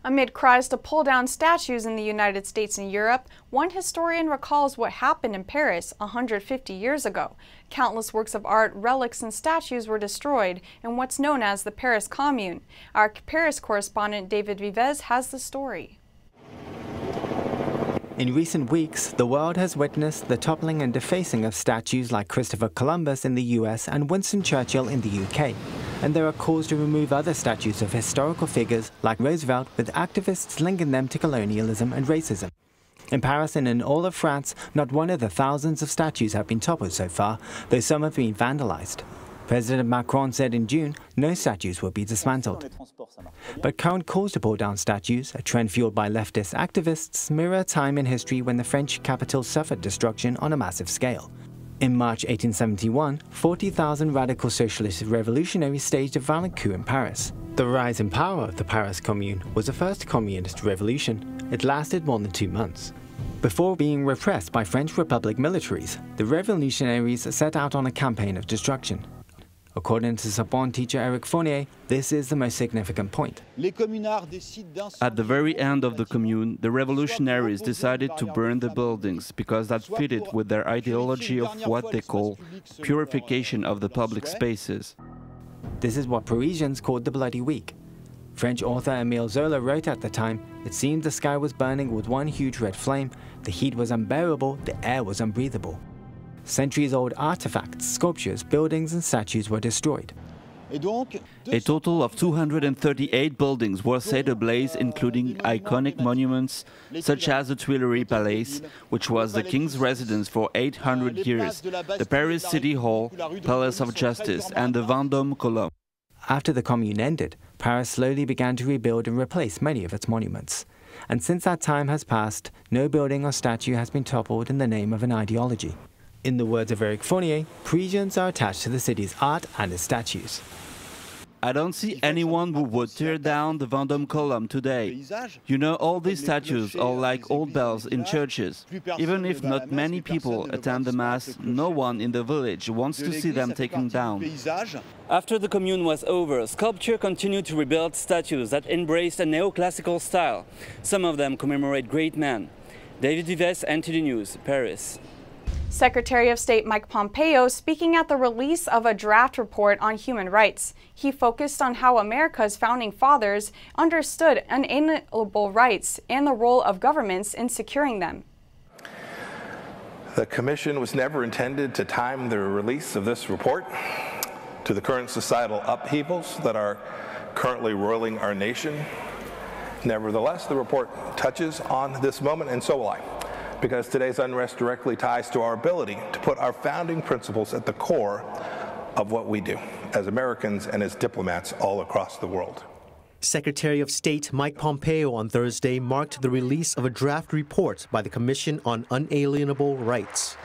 Amid cries to pull down statues in the United States and Europe, one historian recalls what happened in Paris 150 years ago. Countless works of art, relics, and statues were destroyed in what's known as the Paris Commune. Our Paris correspondent David Vives has the story. In recent weeks, the world has witnessed the toppling and defacing of statues like Christopher Columbus in the US and Winston Churchill in the UK. And there are calls to remove other statues of historical figures like Roosevelt, with activists linking them to colonialism and racism. In Paris and in all of France, not one of the thousands of statues have been toppled so far, though some have been vandalized. President Macron said in June no statues will be dismantled. But current calls to pull down statues, a trend fueled by leftist activists, mirror a time in history when the French capital suffered destruction on a massive scale. In March 1871, 40,000 radical socialist revolutionaries staged a violent coup in Paris. The rise in power of the Paris Commune was the first communist revolution. It lasted more than 2 months. Before being repressed by French Republic militaries, the revolutionaries set out on a campaign of destruction. According to Sorbonne teacher Eric Fournier, this is the most significant point. At the very end of the Commune, the revolutionaries decided to burn the buildings because that fitted with their ideology of what they call purification of the public spaces. This is what Parisians called the Bloody Week. French author Émile Zola wrote at the time, "It seemed the sky was burning with one huge red flame, the heat was unbearable, the air was unbreathable." Centuries-old artifacts, sculptures, buildings and statues were destroyed. A total of 238 buildings were set ablaze, including iconic monuments such as the Tuileries Palace, which was the king's residence for 800 years, the Paris City Hall, Palace of Justice, and the Vendôme Column. After the Commune ended, Paris slowly began to rebuild and replace many of its monuments. And since that time has passed, no building or statue has been toppled in the name of an ideology. In the words of Eric Fournier, Parisians are attached to the city's art and its statues. I don't see anyone who would tear down the Vendôme Column today. You know, all these statues are like old bells in churches. Even if not many people attend the Mass, no one in the village wants to see them taken down. After the Commune was over, sculpture continued to rebuild statues that embraced a neoclassical style. Some of them commemorate great men. David Vives, NTD News, Paris. Secretary of State Mike Pompeo speaking at the release of a draft report on human rights. He focused on how America's founding fathers understood unalienable rights and the role of governments in securing them. The Commission was never intended to time the release of this report to the current societal upheavals that are currently roiling our nation. Nevertheless, the report touches on this moment, and so will I, because today's unrest directly ties to our ability to put our founding principles at the core of what we do as Americans and as diplomats all across the world. Secretary of State Mike Pompeo on Thursday marked the release of a draft report by the Commission on Unalienable Rights.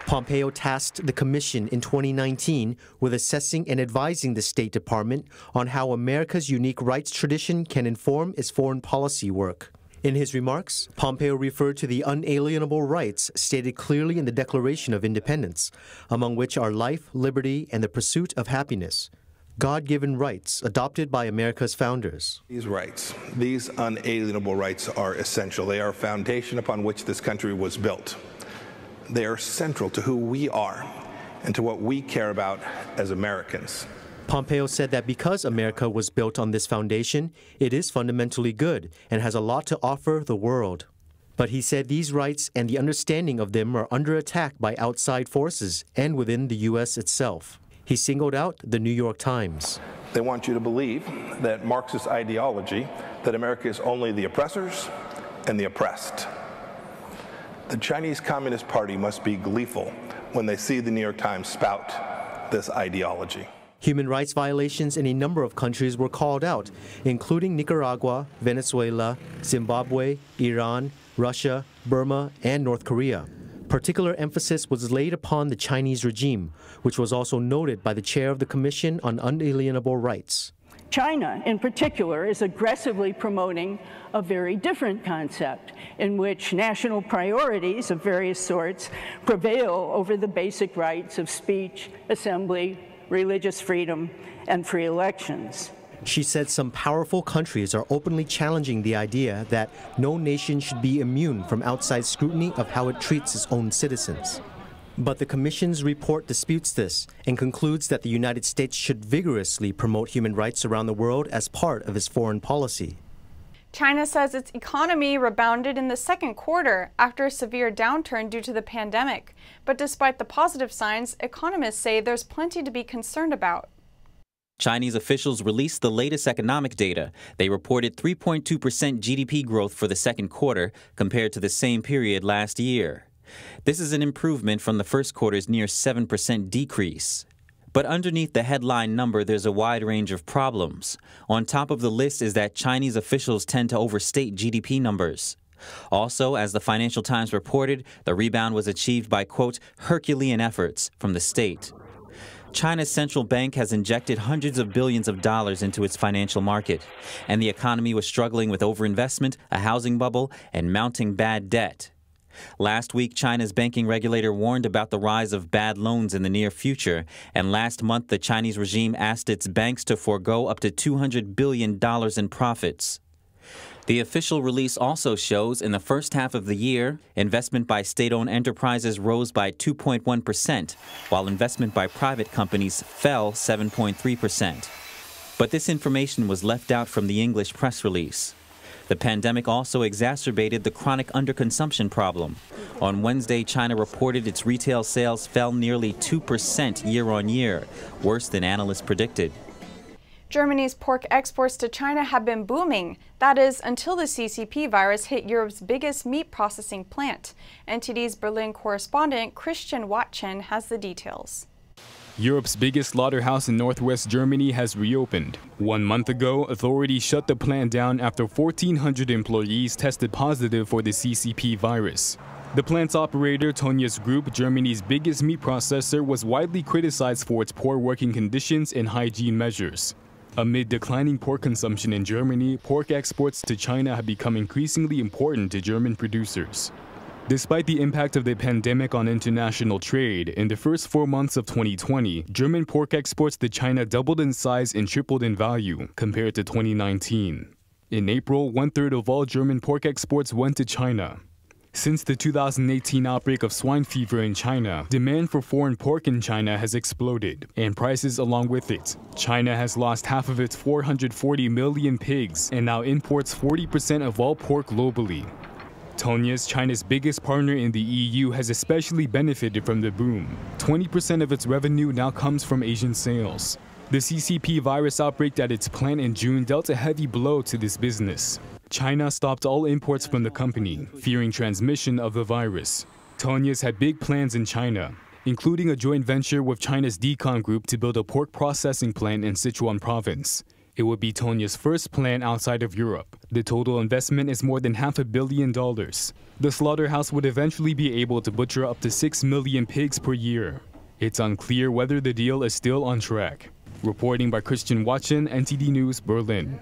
Pompeo tasked the Commission in 2019 with assessing and advising the State Department on how America's unique rights tradition can inform its foreign policy work. In his remarks, Pompeo referred to the unalienable rights stated clearly in the Declaration of Independence, among which are life, liberty, and the pursuit of happiness, God-given rights adopted by America's founders. These rights, these unalienable rights, are essential. They are a foundation upon which this country was built. They are central to who we are and to what we care about as Americans. Pompeo said that because America was built on this foundation, it is fundamentally good and has a lot to offer the world. But he said these rights and the understanding of them are under attack by outside forces and within the U.S. itself. He singled out the New York Times. They want you to believe that Marxist ideology, that America is only the oppressors and the oppressed. The Chinese Communist Party must be gleeful when they see the New York Times spout this ideology. Human rights violations in a number of countries were called out, including Nicaragua, Venezuela, Zimbabwe, Iran, Russia, Burma, and North Korea. Particular emphasis was laid upon the Chinese regime, which was also noted by the chair of the Commission on Unalienable Rights. China, in particular, is aggressively promoting a very different concept in which national priorities of various sorts prevail over the basic rights of speech, assembly, religious freedom, and free elections. She said some powerful countries are openly challenging the idea that no nation should be immune from outside scrutiny of how it treats its own citizens. But the Commission's report disputes this and concludes that the United States should vigorously promote human rights around the world as part of its foreign policy. China says its economy rebounded in the second quarter after a severe downturn due to the pandemic. But despite the positive signs, economists say there's plenty to be concerned about. Chinese officials released the latest economic data. They reported 3.2% GDP growth for the second quarter compared to the same period last year. This is an improvement from the first quarter's near 7% decrease. But underneath the headline number, there's a wide range of problems. On top of the list is that Chinese officials tend to overstate GDP numbers. Also, as the Financial Times reported, the rebound was achieved by, quote, Herculean efforts from the state. China's central bank has injected hundreds of billions of dollars into its financial market, and the economy was struggling with overinvestment, a housing bubble, and mounting bad debt. Last week, China's banking regulator warned about the rise of bad loans in the near future, and last month the Chinese regime asked its banks to forego up to $200 billion in profits. The official release also shows in the first half of the year, investment by state-owned enterprises rose by 2.1%, while investment by private companies fell 7.3%. But this information was left out from the English press release. The pandemic also exacerbated the chronic underconsumption problem. On Wednesday, China reported its retail sales fell nearly 2% year-on-year, worse than analysts predicted. Germany's pork exports to China have been booming. That is, until the CCP virus hit Europe's biggest meat processing plant. NTD's Berlin correspondent Christian Watchen has the details. Europe's biggest slaughterhouse in northwest Germany has reopened. 1 month ago, authorities shut the plant down after 1,400 employees tested positive for the CCP virus. The plant's operator, Tönnies Group, Germany's biggest meat processor, was widely criticized for its poor working conditions and hygiene measures. Amid declining pork consumption in Germany, pork exports to China have become increasingly important to German producers. Despite the impact of the pandemic on international trade, in the first 4 months of 2020, German pork exports to China doubled in size and tripled in value compared to 2019. In April, 1/3 of all German pork exports went to China. Since the 2018 outbreak of swine fever in China, demand for foreign pork in China has exploded, and prices along with it. China has lost half of its 440 million pigs and now imports 40% of all pork globally. Tönnies, China's biggest partner in the EU, has especially benefited from the boom. 20% of its revenue now comes from Asian sales. The CCP virus outbreak at its plant in June dealt a heavy blow to this business. China stopped all imports from the company, fearing transmission of the virus. Tönnies had big plans in China, including a joint venture with China's Decon Group to build a pork processing plant in Sichuan province. It would be Tönnies' first plant outside of Europe. The total investment is more than $500 million. The slaughterhouse would eventually be able to butcher up to 6 million pigs per year. It's unclear whether the deal is still on track. Reporting by Christian Watchen, NTD News, Berlin.